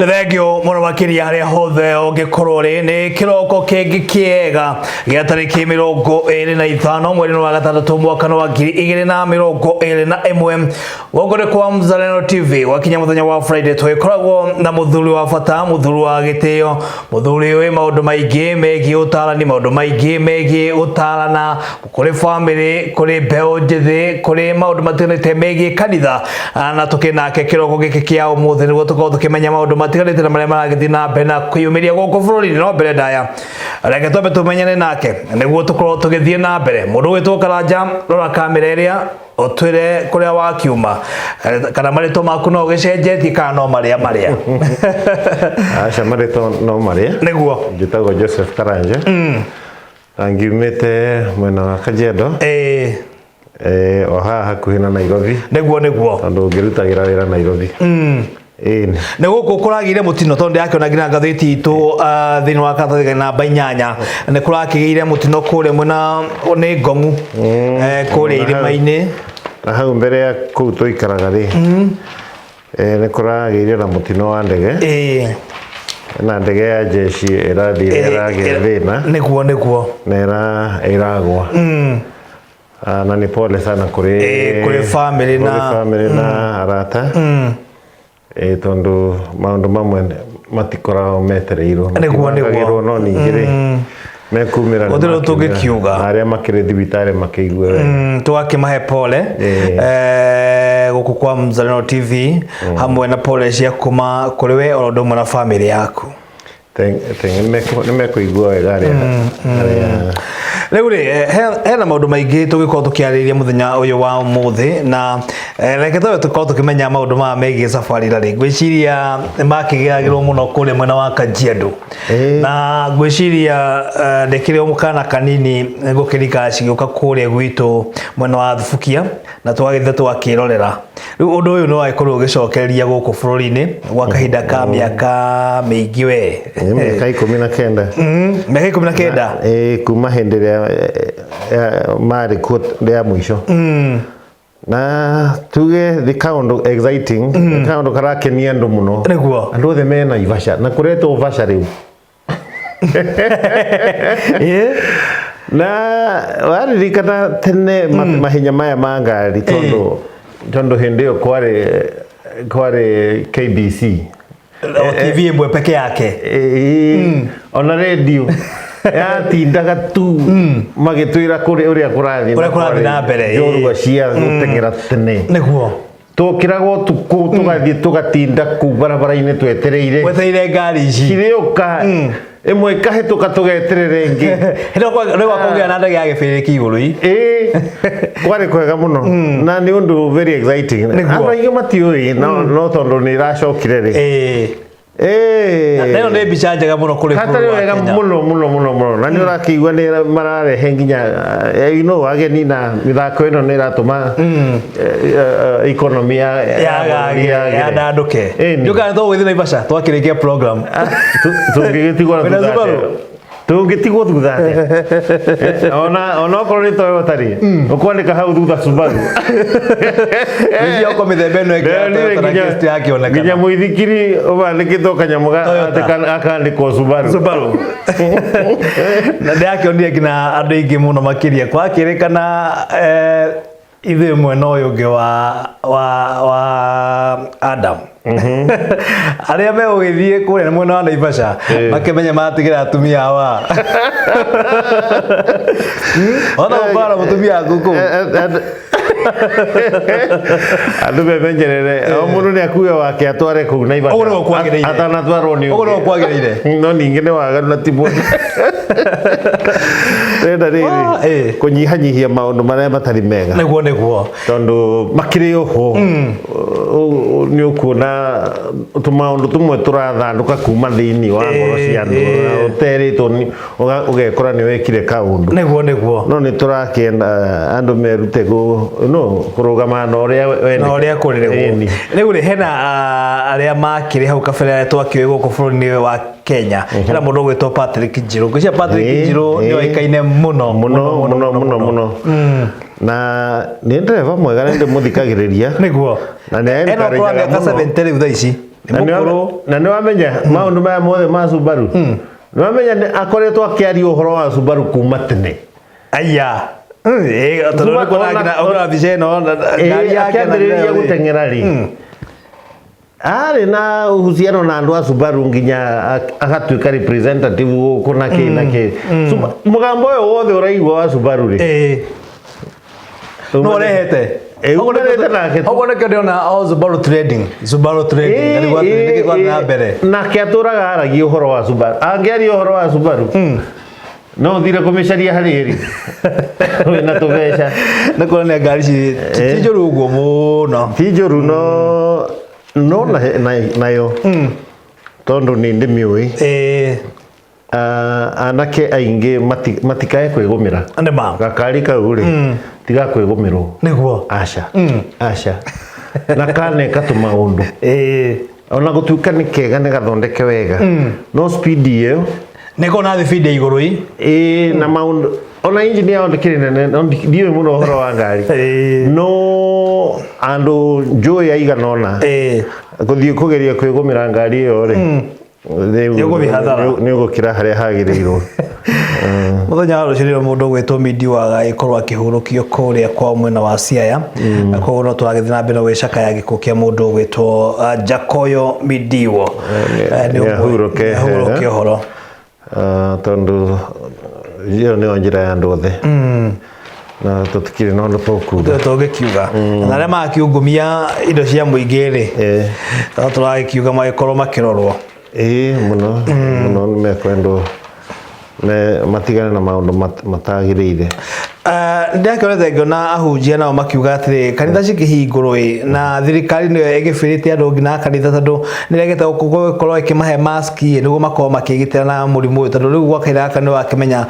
Ndethegio muno makiria haria hothe ungikorwo ri ni kiroko kingi kiega gia tariki 25 mweri wa gatandatu mwaka wa 2021 gogore kwa Mzalendo TV wakinya muthenya wa Friday twikoragwo na muthuri wa bata muthuri wa gitio muthuri we maundu maingi megie utarani maundu maingi megie utarana kuri family kuri beo njithi kuri maundu matinite megie kanitha na tukinake kiroko giki kia umuthi niguo tukorwo tukimenya maundu matiganite na maria maragithii na mbere na kwiyumiria guku bururi no mbere ndaya reke twambe tumenyane nake niguo tukorwo tugithii na mbere mundu witwo Karanja rora kamera iria otwire kuria wakiuma kana marito maku no gicenjetie kana no maria acha marito no maria niguo njitagwo Joseph Karanja angimite mwena wa Kajiado oha hakuhi na Nairobi niguo tondu ngirutagira wira Nairobi ne guku kuragire mutino tondu yakiona nginya ngathiti itu thini wa kathathika namba 8 ne kurakigire mutino kure mwena ni Ngomu kure irima-ini na hau mbere ya kuu tuikaraga ri ne kuragire na mutino wa ndege na ndege ya jeshi irathire thina niguo na iragwa na ni pole sana kuri family na arata tondu maundu mamwe matikoragwo metereirwo niguo no ningire mekumira odero tugikiuga aria makire thibitari makigwe tugakimahe pole guku kwa Mzalendo TV hamwe na pole cia kuma kuri we orondo mwana family yaku nimekuigua wega aria Riu hena maundu maingi tugikorwo tukiariria muthenya uyu wa umuthi na reke tukorwo tukimenya maundu ma megie safari rari gwiciria makigiragirwo muno kuri mwena wa Kajiado na gwiciria ndekire mukana kanini gukirika cigiuka kuri gwitu mwena wa Thubukia na twagithe twakirorera riu undu uyu no wakorwo ugicokereria guku bururi-ini gwa kahinda ka miaka mingi we miaka 19 miaka 19 kuma hindi mari kuo ya mwisho na tuge the kaundu exciting kaundu karakenia ndu muno niguo andu othe mena Ivasha na kuretwo Vasha riu na waririkana tene mahinya maya ma ngari tondu hindi yo kware KBC TV imwe peke yake ona radio ya tindaga tu magitwira kuri uria kurathi na mbere joruga cia gutengera tene niguo tukiragwo tugathie tugatinda ku barabara-ini twetereire ngari ici cirioka imwe kahituka tugeterere ingi hino kwa kugea na ndege ya gibiriki iguru kwari kwega muno na ni undu very exciting andu aingi matiui no tondu ni iracokire ri na ndio bicha njega muno kuri hatari wega muno na ni urakigwa ni mararehe nginya ageni na mithako ino ni iratuma economy ya ndanduke nduka ndo withi na Ivasha twakirikia program tungitigwo thutha ona korwo ni toyo tari ukwandika hau thutha Subaru ndio kwa mithembe no guest yake ona nginya muithikiri ubandikitwo kanyamuga akandikwo Subaru na ndiakionire kina andu ingi muno makiria kwa kirikana ithe mwena uyu ungi wa Adam aria me ugithie kure mwena wa Naivasha makimenya matigira atumia wa ona bara mutumia guku andu bebenjerere o mundu ni akuya wake atware ku Naivasha atana twarwo ni ugoro kwagirire no ningi ni waga na tibu renda riri kunyihanyihia maundu maria matari mega niguo tondu makiri ho ni ukuona tumaundu tumwe turathanduka kuma thiini wa ngoro cia andu uteritwo ugekora ni wekire kaundu niguo no ni turakienda andu merute kurugama na uria kurire riu ri hena aria makiri hau kabere twakiwe guku bururi-ini wa Kenya hena mundu gwitwo Patrick Njiru ngwiciria Patrick Njiru ni oikaine muno na ni driver mwega ndi muthikagiriria niguo na ni eno kwa miaka 70 riu thaa ici na nĩ wamenya maũndũ maya mothe ma Subaru nĩ wamenya nĩ akoretwo akĩaria ũhoro wa Subaru kuma tene aya tondũ nĩ kuona mbica ĩno ngari yake akĩambĩrĩria gũteng'era rĩ arĩ na uhusiano na andũ a Subaru nginya agatuĩka representative gũkũ na kĩ na kĩ mũgambo ũyũ wothe ũraigua wa Subaru rĩ no rehete Ogo nĩkĩo ndĩrona Subaru trading na mbere nake atũraga aragia ũhoro wa Subaru angĩaria ũhoro wa Subaru no thire kũmĩcaria harĩ ĩrĩ wĩna tũbeca nĩ kuonania ngari ici ti njũru ũguo mũno ti njũru no nayo tondũ nĩ ndĩmĩũĩ anake aingĩ matikae kwĩgũmĩra gakari kau rĩ tiga kwĩgũmĩrwo nĩguo aca na kaneka tũmaũndũ ona gũtuĩka nĩ kega nĩ gathondeke wega no speed ĩyo nĩko na speed ya igũrũ na maũndũ ona engine yao ndĩkĩrĩ nene ndiũĩ mũno ũhoro wa ngari no andũ njũĩ aigana ũna gũthiĩ kũgeria kwĩgũmĩra ngari ĩyo rĩ nĩ ũgũkĩra harĩa hagĩrĩirwo mũthenya wa rũciũ mũndũ gwĩtwo Megie agagĩkorwo akĩhurũkio kũrĩa kwa mwena wa Siaya na koguo no tũragĩthiĩ na mbere gwĩcakaya gĩkuũ kĩa mũndũ gwĩtwo Jakoyo Megie ahurũke ũhoro tondũ ĩyo nĩyo njĩra ya andũ othe na tũtikĩrĩ na ũndũ tũngĩkiuga na arĩa makiungumia indo cia mũingĩ rĩ tũragĩkiuga magĩkorwo makĩrorwo mũno nĩ mekwendwo matigane na maũndũ matagĩrĩire ndakĩonete ngĩona ahunjia nao makiuga atĩrĩ kanitha cikĩhingũrwo na thirikari nĩyo ĩgĩbĩrĩte andũ nginya kanitha tondũ nĩregete gũkorwo ĩkĩmahe mask nĩguo makorwo makĩgitĩra na mũrimũ ũyũ tondũ rĩu gwa kahinda gaka nĩ wakĩmenya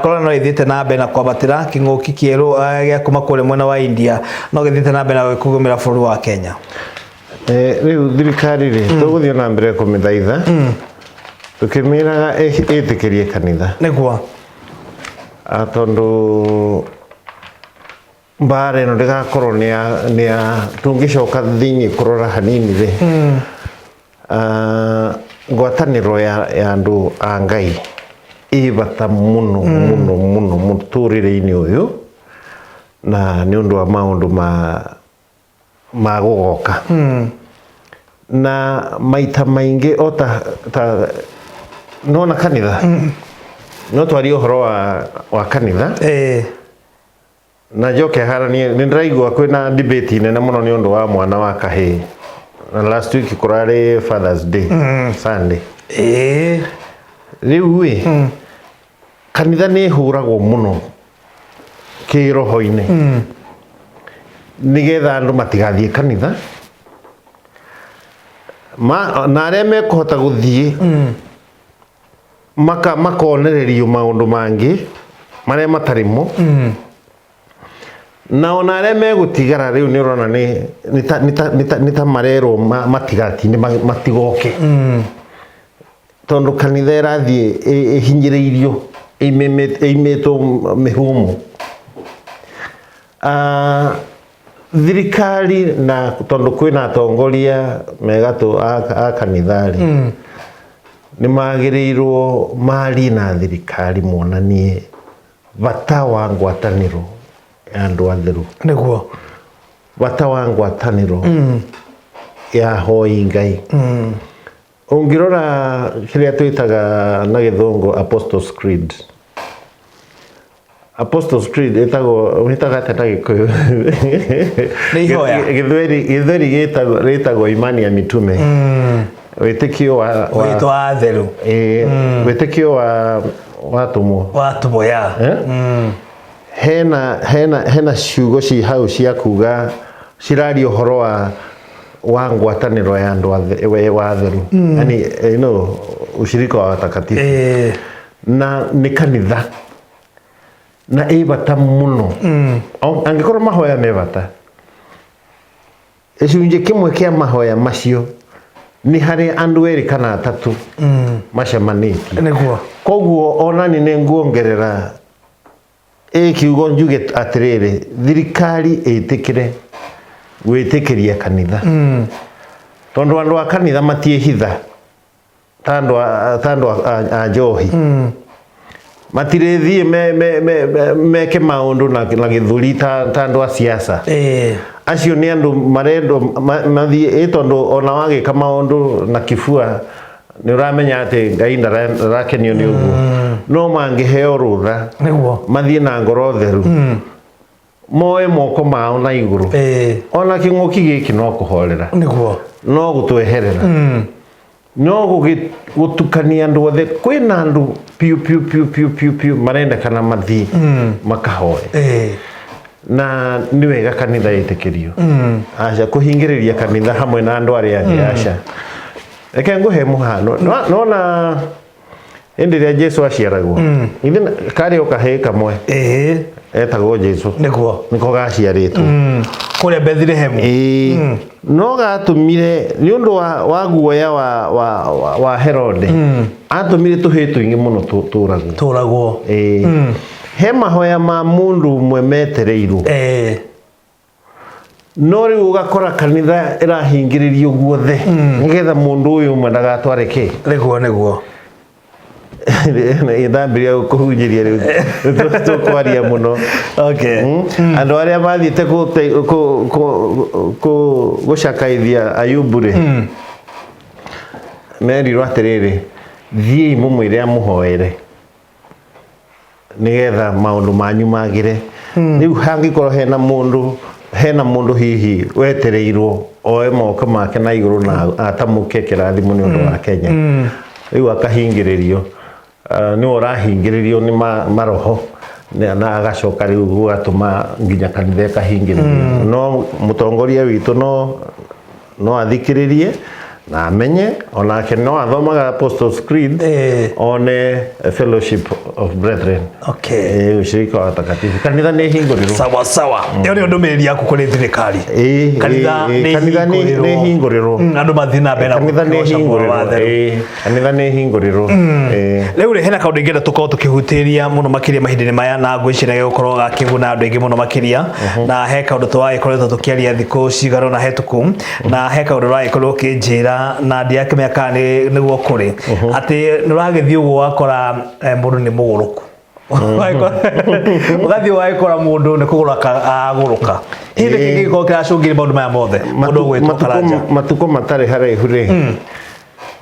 korona no ĩthiĩte na mbere na kwambatĩra kĩng'ũki kĩerũ gĩa kuma kũrĩa mwena wa India no gĩthiĩte na mbere na kũgũmĩra bũrũri wa Kenya rĩu thirikari rĩ tũgũthiĩ na mbere kũmĩthaitha tukimiraga ĩtĩkĩrie kanitha nĩguo tondũ mbara ĩno ndĩgakorwo nĩ tũngĩcoka thĩinĩ kũrora hanini rĩ ngwatanĩro ya andũ a Ngai ĩ bata mũno mũtũrĩre-inĩ ũyũ na nĩ ũndũ wa maũndũ ma gũgoka na maita maingĩ o ta nona kanitha no twarie ũhoro wa kanitha na njoke haranie nĩ ndĩraigua kwĩna debate nene mũno nĩ ũndũ wa mwana wa kahĩĩ na last week kũrarĩ Father's Day Sunday rĩu kanitha nĩ hũragwo mũno kĩroho-inĩ nĩgetha andũ matigathiĩ kanitha na arĩa mekũhota gũthiĩ makonererio maũndũ mangĩ marĩa matarĩ mo na ona arĩa megũtigara rĩu nĩ ũrona nĩ ta marerwo matigatinde matigoke tondũ kanitha ĩrathiĩ ĩhinyĩrĩirio ĩimĩtwo mĩhũmũ thirikari na tondũ kwĩna atongoria megatũ a kanitha rĩ nĩ magĩrĩirwo mari na thirikari monanie bata wa ngwatanĩro ya andũ atheru nĩguo bata wa ngwatanĩro ya hoi Ngai ũngĩrora kĩrĩa twĩtaga na gĩthũngũ Apostles' Creed wĩtaga atĩa na Gĩkũyũ gĩthweri gĩtagwo imani ya mitume wĩtĩkio wa atheru wĩtĩkio wa tũmwo ya hena ciugo ci hau cia kuga ciraria ũhoro wa ngwatanĩro ya andũ wa atheru yani ushirika wa watakatifu na nĩ kanitha na ĩ bata mũno angĩkorwo mahoya me bata gĩcunjĩ kĩmwe kĩa mahoya macio nĩ harĩ andũ erĩ kana atatũ macemanĩtie nĩguo koguo onani nĩ nguongerera kiugo njuge atĩrĩrĩ thirikari ĩtĩkĩre gwĩtĩkĩria kanitha tondo andu akanitha matiehitha tando a njohi matirethie meke maundu na githuri tando a siasa acio ni andu marendo mathie tondo ona wagika maundu na kifua ni uramenya ati Ngai ndarakenio ni uguo no mangiheo rutha niguo mathie na ngoro theru moe moko mao na iguru ona kinguki giki no kuhorera niguo no gutweherera no gutukania andu othe kwina andu piu marenda kana mathi makahoe na ni wega kanitha itikirio acha kuhingiriria kanitha hamwe na andu aria angi acha eke nguhe muhano nona endiria Jesu aciaragwo ithe kari ukahe kamwe etagwo Jesu niko gaciaritwo kuria Bethlehem no gatumire ni undu wa guoya wa Herode atumire tuhitu ingi muno turagwo he mahoya ma mundu umwe metereirwo no riu ugakora kanitha irahingiririo guothe nigetha mundu uyu umwe ndagatware ki niguo idambiria kuhunjiria riu tukwaria muno andu aria mathiite gucakaithia Ayubu ri merirwo atiriri thii mumwire amuhoere nigetha maundu manyu magire riu hangikorwo hena mundu hihi wetereirwo oe moko make na iguru na atamuke kirathimo ni undu wa Kenya riu akahingiririo ni urahingiririo ni maroho na agacoka riu gugatuma nginya kanitha kahingiririo no mutongoria witu no athikiririe na amenye onake no athomaga Apostles' Creed one Fellowship of Brethren ushirika wa takatifu kanitha ni hingurirwo sawa iyo ni ndumiriri yaku kuri thirikari kanitha ni hingurirwo andu mathina bena kanitha ni hingurirwo riu ri hena kaundu ingenda tukorwo tukihutiria muno makiria mahindini maya na ngwiciria gukorwo gakiguna andu aingi muno makiria na he kaundu twagikoretwo tukiaria thiku cigaro na hetuku na he kaundu raikorwo kinjira na ndiakimenya kana niguo kuri ati nuragithii uguo wakora mundu ni muguruku ugathii waikora mundu ni kuguruka aguruka hindi kingiko kiracungire maundu maya mothe mundu gwitwo Karanja matuko matari haraihu ri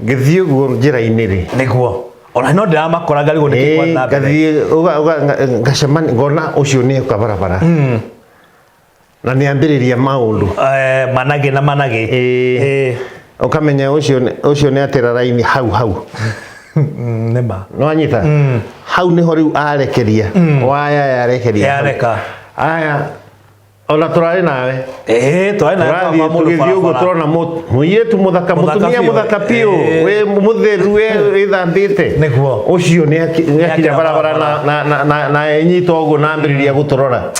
ngithii uguo njira-ini ri niguo ona no ndiramakora ngarigo nikikwa na ngathii ngacemani ngona ucio ni kabarabara na ni ambiriria maundu manage ukamenya ucio ni atira raini hau nema no anyita hau ni hori arekeria waya yareka aya ona turari nawe twari nawe mundu turona muiretu muthaka mutumia muthaka pio we mutheru we ithambite niguo ucio ni akinya barabara na enyito uguo na ambiriria guturora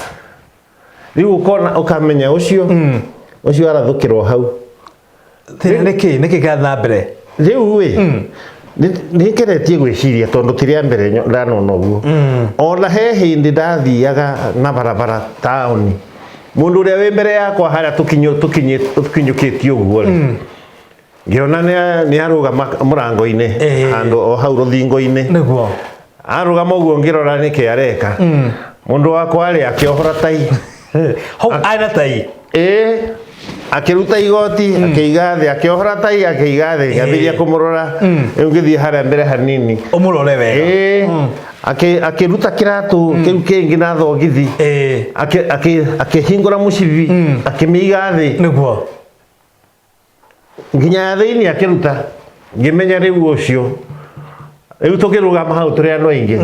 riu ukamenya ucio arathukirwo hau niki gatha mbere riu ni keretie gwiciria tondu kiria mbere ndanona uguo ona he hindi ndathiaga na barabara tauni mundu uria wi mbere yakwa haria tukinyukitie uguo ngiona ni arugama murango-ini handu o hau ruthingo-ini niguo arugama uguo ngirora niki areka mundu wakwa ari akiohora tai hau aina tai akiruta igoti akiiga thi akiohora tai akiiga thi ngabiria kumurora ngithii haria mbere hanini umurore wega akiruta kiratu kiu kingi na thogithi akihingura mucibi akimiiga thi niguo nginya thiini akiruta ngimenya riu ucio riu tukirugama hau turi andu aingi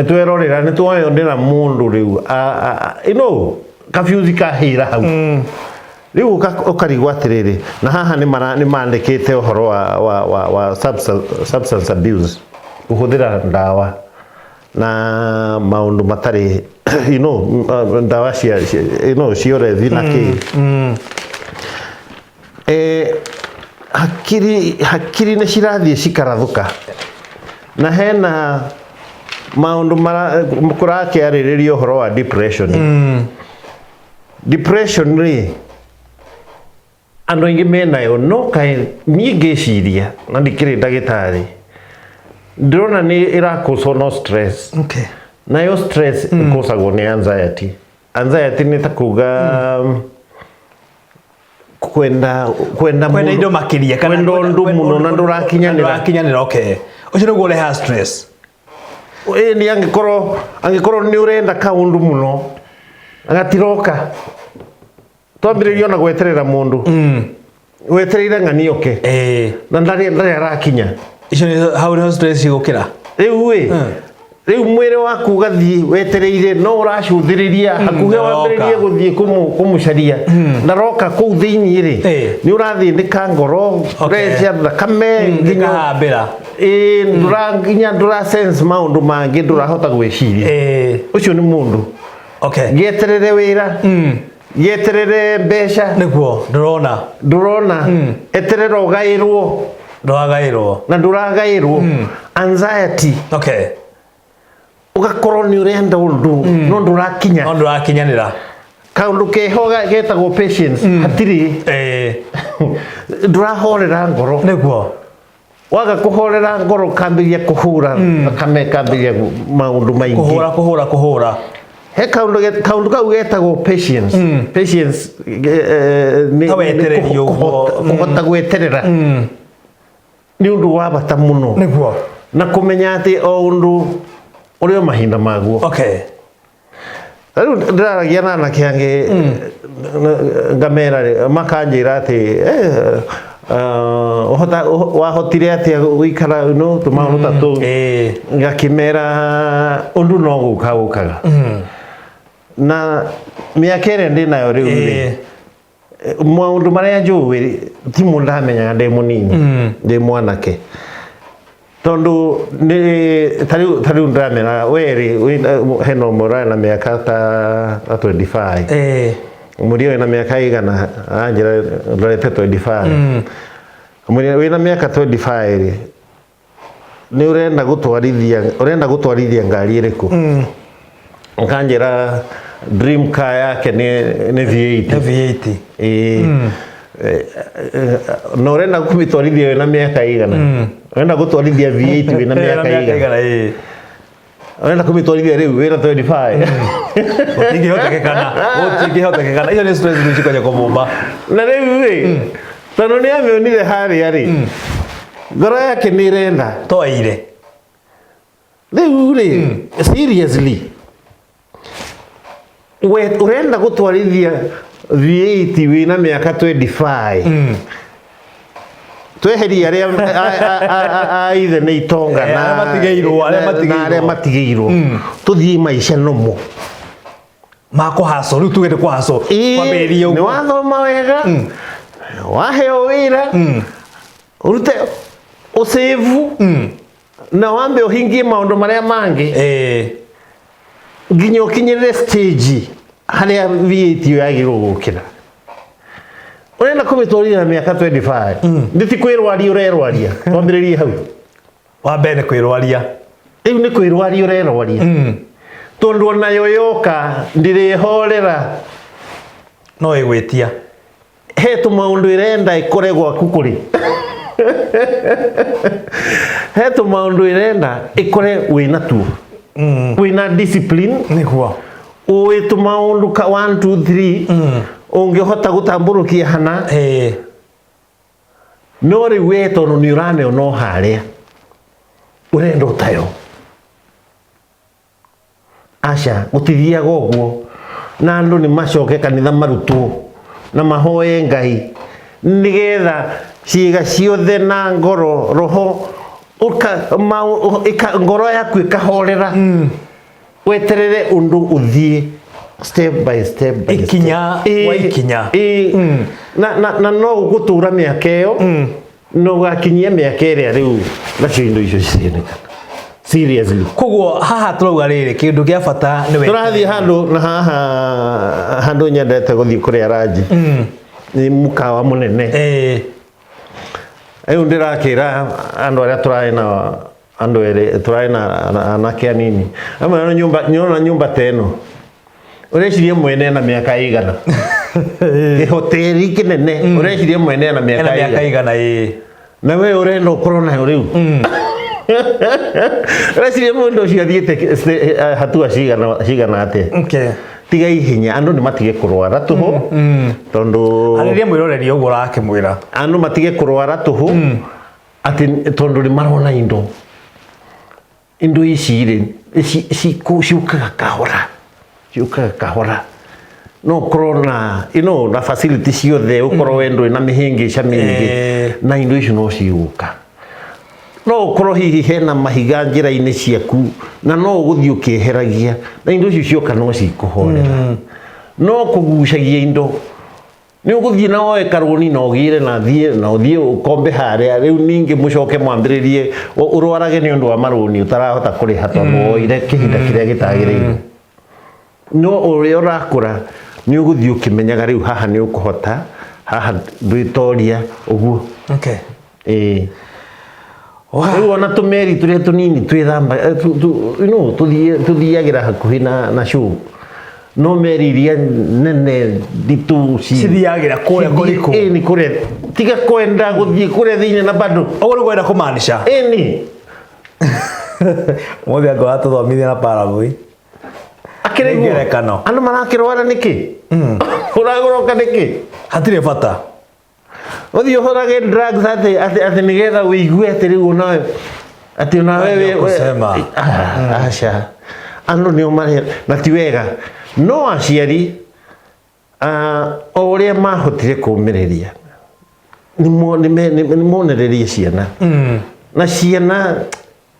twirorera ni tuoyo ndina mundu riu kafyuzi kahira hau riu ukarigwa atiriri na haha ni mandikite uhoro wa substance abuse uhuthira ndawa na maundu matari ndawa cia ciorethi na ki hakiri ni cirathie cikarathuka na hena maundu kurakiariririo uhoro wa depression ri Ando ingi menayo no kai ni ngeciria na ndikire ndagitari ndrona ni irakosa no stress. Okay. Na yo stress ikosagwo ni anxiety. Anxiety ni takuga kwenda indo makiria kana kwenda ndu muno na ndurakinyanira. Okay. Ucio niguo ureha stress. Ni angikoro ni urenda kaundu muno agatiroka twambiririo na gweterera mundu wetereire ng'ani oke na ndari arakinya icio ni how no stress igukira riu mwire waku gathii wetereire no uracuthiriria hakuhe wambiririe guthii kumucaria ndaroka kuu thiini ri ni urathindika ngoro urecia thakame nginya hambira ndura sense maundu mangi ndurahota gwiciria ucio ni mundu gieterere wira yeterere mbeca niguo ndurona eterera ugairwo na nduragairwo anxiety ugakorwo ni urenda undu no ndurakinyanira kaundu kehoga getagwo patience hatiri ndurahorera ngoro niguo waga kuhorera ngoro kambiria kuhura kambiria maundu maingi kuhura he kaundu kau getagwo patience ni kuhota gweterera ni undu wa bata muno niguo na kumenya ati o undu urio mahinda maguo riu ndiragia na anake angi ngamera makanjira ati wahotire atia guikara no tumaundu tatu ngakimera undu no gukaga na miaka ĩrĩa ndĩnayo rĩu maũndũ marĩa njũĩ ti mũndũ ndamenya ndĩ mũnini ndĩ mwanake tondu tariu ndamera weri hena ũmwe na mĩaka ta 25 mũria wĩna mĩaka igana anjĩra ndorete 25 mũria wĩna mĩaka 25 nĩ ũrenda gũtwarithia ngari ĩrĩkũ nkanjĩra dream car yake ni V8 no urenda kumitwarithia wena miaka igana urenda gutwarithia V8 wena miaka igana urenda kumitwarithia riu wena 25 utingihotekekana iyo ni stress ngucikonya kumumba na riu tano ni amionire haria ri ngoro yake ni irendatoire riu seriously urenda gutwarithia V8 wina miaka 25 tweheria aria ithe ni itonga na aria matigeirwo tuthii maisha nomo makuhaso riu tugete kuhaso kwambiriria ni wathoma wega waheo wira urute usevu na wambe uhingie maundu maria mangi nginya ukinyirire stage haria V8 yagirwo gukira urenda kumitwarithia miaka 25 nditi kwirwaria urerwaria twambiririe hau wambere kwirwaria riu ni kwirwaria urerwaria tondu ona yoyoka ndirihorera no igwitia he tumaundu irenda ikore gwaku kuri he tumaundu irenda ikore wina tu wina discipline niguo uwi tumaundu ka 1 2 3 ungihota gutamburukia hana no ri weto no ni urame no haria urenda utayo asha gutithia goguo na andu ni macoke kanitha marutwo na mahoye ngai nigetha ciiga ciothe na ngoro roho ngoro yaku ikahorera weterere undu uthie step by step ikinya na no gutura miaka iyo no gakinyia miaka iria riu nacio indo icio cienekana seriously koguo haha turauga riri kindu gia bata ni turathie handu na haha handu nyendete guthie kuria ranji ni mukawa munene ayo ndirakira andu aria turai na andu ere turai na anake anini ama nyumba teno urecirie mwene na miaka igana hoteli kinene ureciria mwene na miaka igana na we urenda ukorwo nayo riu ureciria mundu ucio athiite hatua cigana atia tiga ihinya andu ni matige kurwara tuhu tondu ariria mwiroreri uguo rakimwira andu matige kurwara tuhu ati tondu ni marona indo ici ri ciukaga kahora no corona na facility ciothe ukorwo wendo na mihingica mingi na indo icio no ciuka no ukorwo hihi hena mahiga njira-ini ciaku na no uguthii ukiheragia na indo icio cioka no cikuhorera no kugucagia indo ni uguthii na oe karuni na ugire na uthie ukombe haria riu ningi mucoke mwambiririe urwarage ni undu wa maruni utarahota kuriha tondu oire kihinda kiria gitagiriire no uria urakura ni uguthii ukimenyaga riu haha ni ukuhota haha ndwitoria uguo riu ona tumeri turia tunini twithamba tuthiagira hakuhi na show no meri iria nene ditu cithiagira kuria kuriku ni kuria tiga kwenda guthii kuria thiine na bado uguo ni kwenda kumaanisha ni mothe ngo atuthomithia na parabui akirerekano andu marakirwara niki uragoroka niki hatire bata uthii uhorage drugs ati nigetha wiigue ati riu nawe ati na wewe kusema asha andu ni umare na ti wega no aciari o uria mahotire kumiriria ni monererie ciana na ciana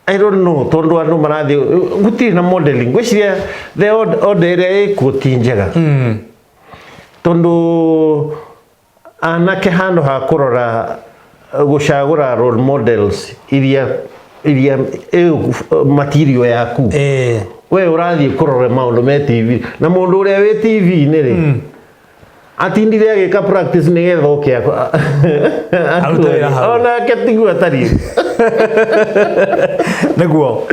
I don't know tondu andu marathi gutiri na modeling gwiciria the order iria ikuti njega tondu anake handu ha kurora gucagura role models iria material yaku we urathie kurora maundu me TV na mundu uria we TV ni ri atindire agika practice ni getha oke ona ketigu atari neguo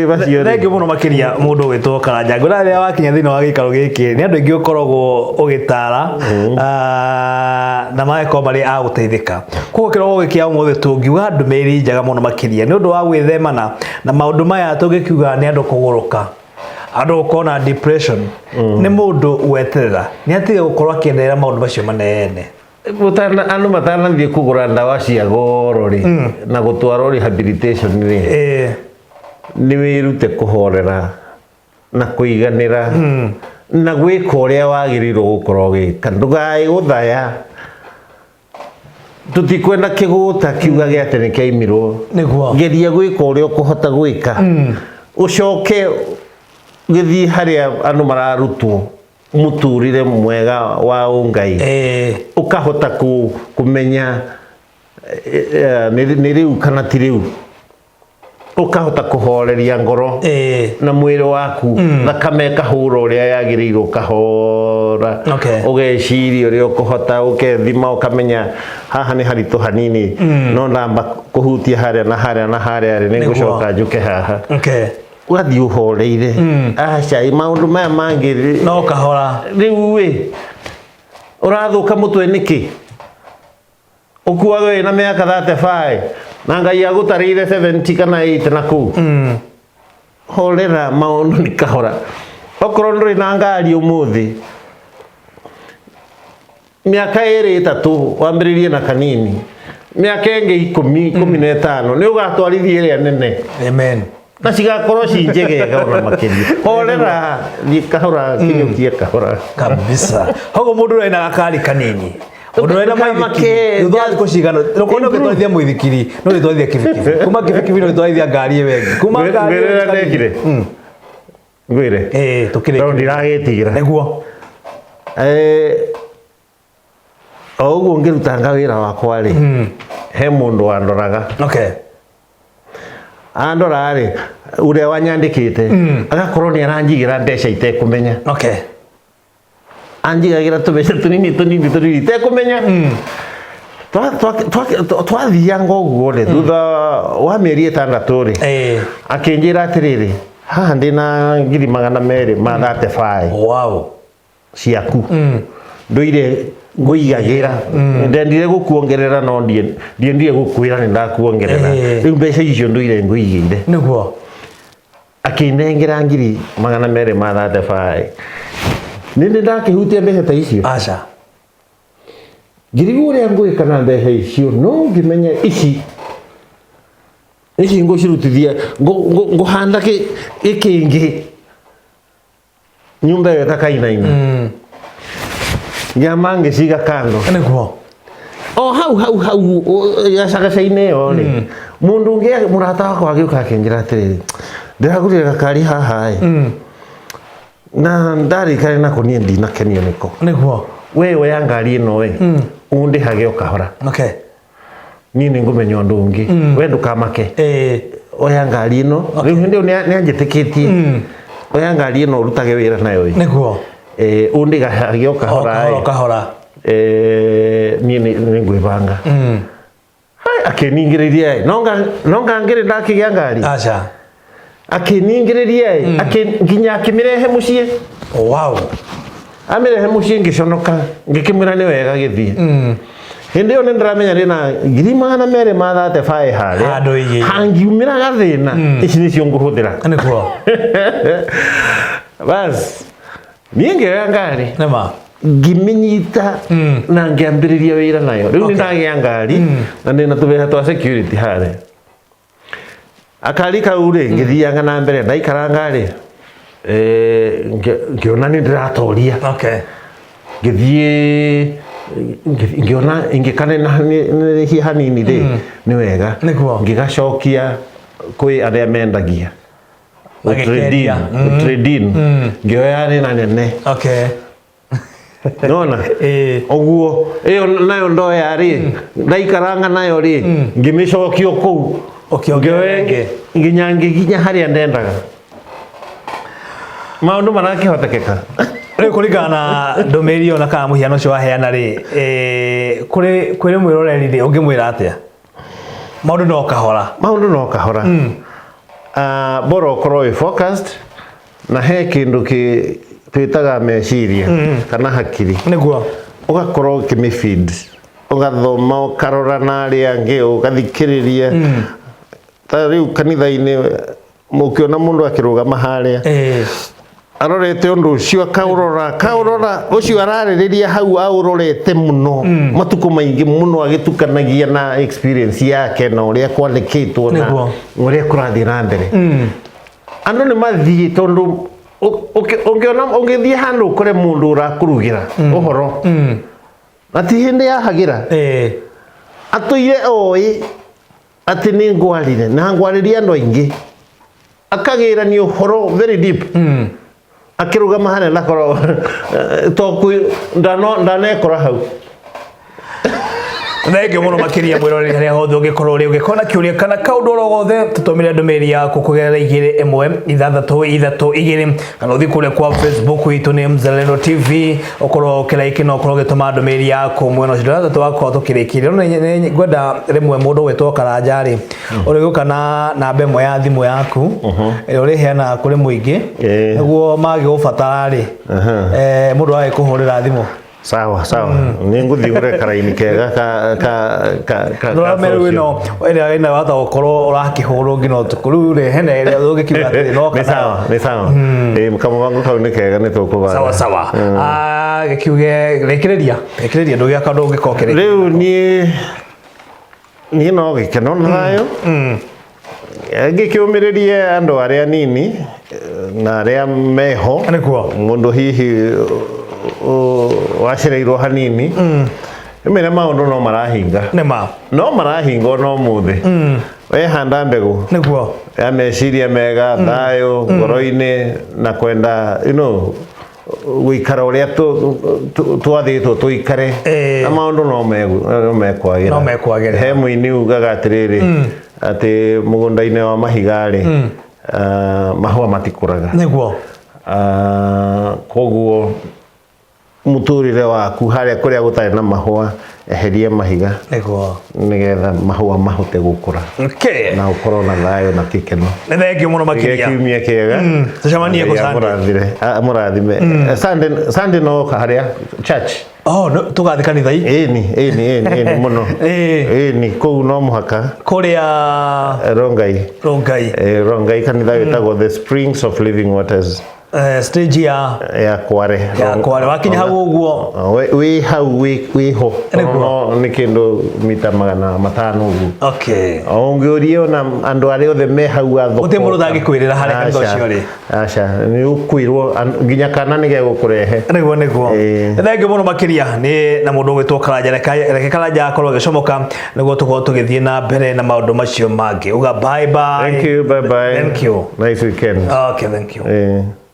bacio thank you muno makiria mundu witwo Karanja ngura ria wakinya thini wa gikaro giki ni andu ingi ukoragwo ugitara na maeko mari a guteithika kuko kirogwo gikia umothe tungiuga ndumiri njaga muno makiria ni undu wa gwithemana na maundu maya tungikiuga ni andu kuguruka andu ukona depression ni mundu weterera ni atige gukorwo akiendelea maundu macio manene andu matanathie kugura ndawa cia goro ri na gutwara rehabilitation ri ni wirute kuhorera na kuiganira na gwika uria wagirirwo gukorwo gika ndugai guthaya tutikwenda kiguta kiugage ati ni kaimirwo niguo geria gwika uria ukuhota gwika ucoke githii haria andu mararutwo muturire mwega wa ungai ukahota kumenya ni riu kana ti riu ukahota kuhoreria ngoro na mwiri waku thakame kahura uria yagirirwo kahora ugeciria uria ukuhota ukethima ukamenya haha ni haritu hanini no namba kuhutia haria na haria na haria ni gucoka njuke haha ugathii uhoreire aca maundu maya mangi no kahora riu we urathuka mutwe niki ukuaga we na miaka 35 na ngai agutarire 70 kana 8 na ku horera maundu ni kahora okorwo nduri na ngari umuthi miaka 2-3 wambiririe na kanini miaka ingi 10-15 ni ugatwarithia iria nene amen na cigakorwo cinjegega ona makiria horera kahora kinyukie kahora kabisa hogo mundu uri na gakari kanini mundu uri na maithikiri thutha kucigana rukona gitwaithia muithikiri no gitwaithia kibikibi kuma kibikibi no gitwaithia ngari wengi kuma ngari ngire ngire tukire ndo ndiragitigira neguo oguo ngirutanga wira wakwa ri he mundu wandoraga andora ri uria wanyandikite agakorwo ni aranjigira mbeca itekumenya anjigagira tubeca tunini itekumenya twathianga uguo ri thutha wa mieri 6 ri akinjira atiriri haha ndina 200,000 ma 35 wow ciaku nduire nguigagira ndendire gukuongerera no ndiendire gukwira ni ndakuongerera riu mbeca icio nduire nguigire niguo akinengera ngiri 235 nindi ndakihutia mbeca ta icio aca ngiri uria ngwika na mbeca icio no ngimenye ici ngucirutithia nguhanda ikingi nyumba yeta kainaina yamange ciga kando niguo hau yacagacaine yo ni mundu ungi murata wakwa agiuka akinjira atiriri ndiragurire gakari haha na ndarikare nako nie ndinakenio niko niguo we ya ngari ino we undihage ukahora ni ngumenya undu ungi we ndukamake oya ngari ino riu ndio ni anjitikitie oya ngari ino urutage wira nayo niguo undihage ukahora ni ngwibanga akiningiriria nonga ngiri ndakigia ngari acha akiningiriria nginya akimirehe mucie wow amirehe mucie ngiconoka ngikimwira ni wega githie hindi yo ndramenya rina ngiri 235 hare hangiumira gathina ici nicio nguhuthira niguo bas nienge ya ngari nema ngiminyita na ngiambiriria wira nayo riu ndagia ngari na ndina tubeha twa security hare akari kaure ngithianga na mbere ndaikara ngari ngiona ni ndiratoria ngithie ngiona ingikane na ni hanini ri ni wega ngigacokia kwi aria mendagia trading ngioya ni na nene nona oguo iyo nayo ndoya ri ndaikaranga nayo ri ngimicokio kuu ngioye nginya haria ndendaga maundu marakihotekeka riu kuringana ndumiriri ona kana muhiano cio waheana ri kuri mwiroreri ri ungimwira atia maundu no kahora boro koroi focused na he kindu twitaga meciria kana hakiri niguo ugakorwo kimifeed ugathoma ukarora na aria angi ugathikiriria ta riu kanitha-ini mukiona mundu akirugama haria arorete undu ucio kaurora ucio araririria hau aurorete muno matuko maingi muno agitukanagia na experience yake na uria kwandikitwo na uria kurathi na mbere andu ni mathii tondu ungithie handu kure mundu urakurugira uhoro ati hindi yahagira atuire oi ati ni ngwarire na ngwariria andu aingi akagira ni uhoro very deep akirugama hane nakoro toku ndanekora hau Thenge muno makiria mwiroreri haria hothe ungikorwo ri ugikona kiuria kana kaundu oro gothe tutumire ndumiri yaku kugerera 21632 kana uthi kuria kwa Facebook itu ni Mzalendo TV ukorwo ukiraiki no ukorwo gituma ndumiri yaku mweno cidora twakwa tukirikire no ngwenda rimwe mundu wetwo Karanja ri uri gukana namba imwe ya thimu yaku uri heana kuri muingi niguo magi ubatara ri mundu agi kuhurira thimu sawa ninguthi ure karaini kega ka no meru no ina wata okoro urakihuru ngino tukuru re hene ire ugikiuga ati no kana ni sawa kama wangu kau ni kega ni tukuba sawa gikiuge rekereria ndu gya kandu ngikokere riu ni no gikeno nayo gikiumiririe andu aria nini na aria meho mundu hihi wacireirwo hanini imere maundu no marahinga no marahinga no muthi we handa mbegu niguo ya meciria mega thayo ngoro-ini na kwenda guikara uria twathitwo tuikare na maundu no mekwagira he muini ugaga atiriri ati mugunda-ini wa mahigari mahua matikuraga niguo koguo muturire waku haria kuria gutari na mahua eherie mahiga nigetha mahua mahote gukura na ukorwo na thayo na kikeno thengiũ mũno makĩria kiumia kiega tucemanie ku mũrathime Sunday no haria church tugathi kanitha ĩni mũno ĩni kũu no mũhaka kũrĩa Rongai kanitha wĩtagwo the Springs of Living Waters stage ya Kware wakinya hau uguo wi hau wi ho no ni kindu mita 500 uguo ongiurio na andu ari othe me hau atho uti mundu thangikwirira hari kanitha ucio ri acha ni ukwirwo nginya kana ni gegukurehe niguo thengiũ mũno makiria ni na mundu gwitwo Karanja reke Karanja akorwo gicomoka niguo tukorwo tugithie na mbere na maundu macio mangi uga bye bye thank you thank you nice weekend okay thank you